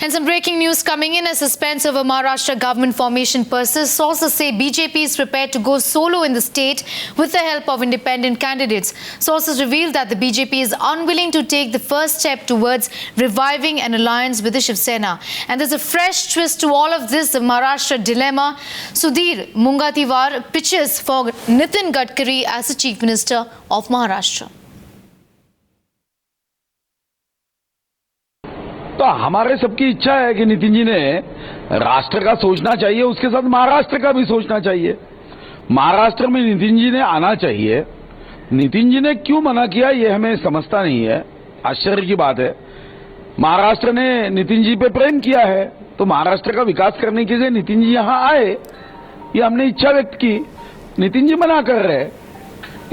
And some breaking news coming in as suspense over Maharashtra government formation persists. Sources say BJP is prepared to go solo in the state with the help of independent candidates. Sources reveal that the BJP is unwilling to take the first step towards reviving an alliance with the Shiv Sena. And there's a fresh twist to all of this, the Maharashtra dilemma. Sudhir Mungatiwar pitches for Nitin Gadkari as the Chief Minister of Maharashtra. तो हमारे सबकी इच्छा है कि नितिन जी ने राष्ट्र का सोचना चाहिए, उसके साथ महाराष्ट्र का भी सोचना चाहिए। महाराष्ट्र में नितिन जी ने आना चाहिए। नितिन जी ने क्यों मना किया ये हमें समझता नहीं है, आश्चर्य की बात है। महाराष्ट्र ने नितिन जी पे प्रेम किया है, तो महाराष्ट्र का विकास करने के लिए नितिन जी यहां आए, ये हमने इच्छा व्यक्त की। नितिन जी मना कर रहे हैं,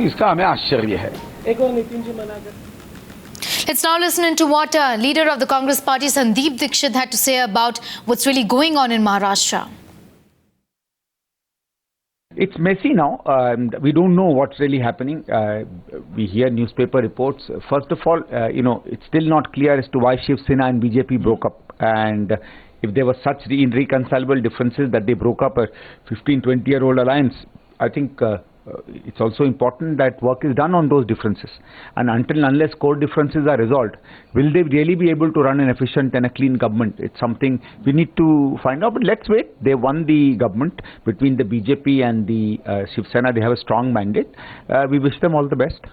इसका हमें आश्चर्य है। एक और नितिन जी मना कर। Let's now listen into what leader of the Congress party, Sandeep Dixit, had to say about what's really going on in Maharashtra. It's messy now. We don't know what's really happening. We hear newspaper reports. First of all, it's still not clear as to why Shiv Sena and BJP broke up. And if there were such irreconcilable differences that they broke up a 15-20-year-old alliance, I think it's also important that work is done on those differences. And until and unless core differences are resolved, will they really be able to run an efficient and a clean government? It's something we need to find out. But let's wait. They won the government between the BJP and the Shiv Sena. They have a strong mandate. We wish them all the best.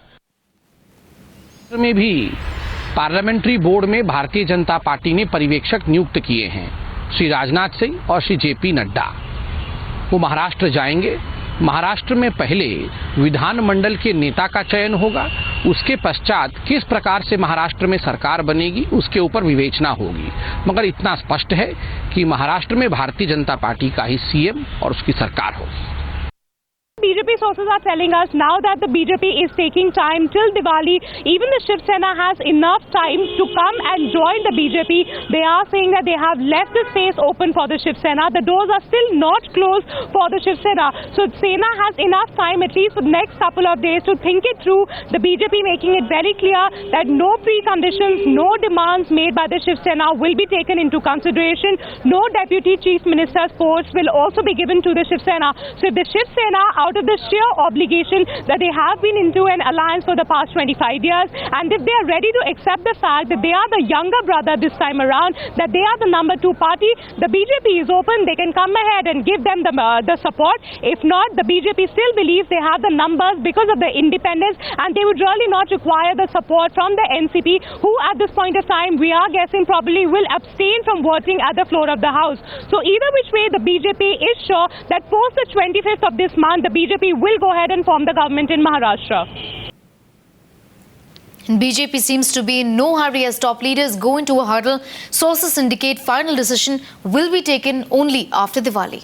में भी parliamentary board में Bharatiya Janata party ने पर्यवेक्षक नियुक्त किए हैं, श्री राजनाथ सिंह और Shri JP Nadda. वो महाराष्ट्र जाएंगे। महाराष्ट्र में पहले विधानमंडल के नेता का चयन होगा, उसके पश्चात किस प्रकार से महाराष्ट्र में सरकार बनेगी उसके ऊपर विवेचना होगी। मगर इतना स्पष्ट है कि महाराष्ट्र में भारतीय जनता पार्टी का ही सीएम और उसकी सरकार होगी। BJP sources are telling us now that the BJP is taking time till Diwali. Even the Shiv Sena has enough time to come and join the BJP. They are saying that they have left the space open for the Shiv Sena. The doors are still not closed for the Shiv Sena. So Sena has enough time, at least for the next couple of days, to think it through. The BJP making it very clear that no preconditions, no demands made by the Shiv Sena will be taken into consideration. No deputy chief minister's post will also be given to the Shiv Sena. So if the Shiv Sena, out of the sheer obligation that they have been into an alliance for the past 25 years, and if they are ready to accept the fact that they are the younger brother this time around, that they are the number 2 party, the BJP is open. They can come ahead and give them the support. If not, the BJP still believes they have the numbers because of the independence, and they would really not require the support from the NCP, who at this point of time, we are guessing, probably will abstain from voting at the floor of the House. So either which way, the BJP is sure that post the 25th of this month, the BJP will go ahead and form the government in Maharashtra. And BJP seems to be in no hurry as top leaders go into a huddle. Sources indicate final decision will be taken only after Diwali.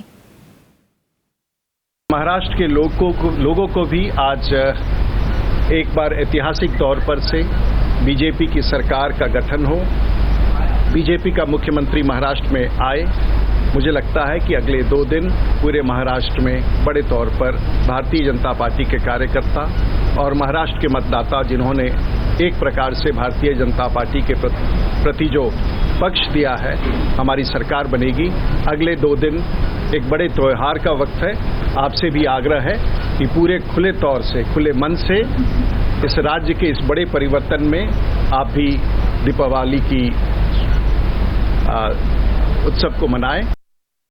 Maharashtra के लोगों को भी आज एक बार ऐतिहासिक तौर पर से बीजेपी की सरकार का गठन हो, बीजेपी का मुख्यमंत्री महाराष्ट्र में आए। मुझे लगता है कि अगले 2 दिन पूरे महाराष्ट्र में बड़े तौर पर भारतीय जनता पार्टी के कार्यकर्ता और महाराष्ट्र के मतदाता, जिन्होंने एक प्रकार से भारतीय जनता पार्टी के प्रति जो पक्ष दिया है, हमारी सरकार बनेगी। अगले 2 दिन एक बड़े त्योहार का वक्त है। आपसे भी आग्रह है कि पूरे खुले तौर से, खुले मन से इस राज्य के इस बड़े परिवर्तन में आप भी दीपावली की उत्सव को मनाएं।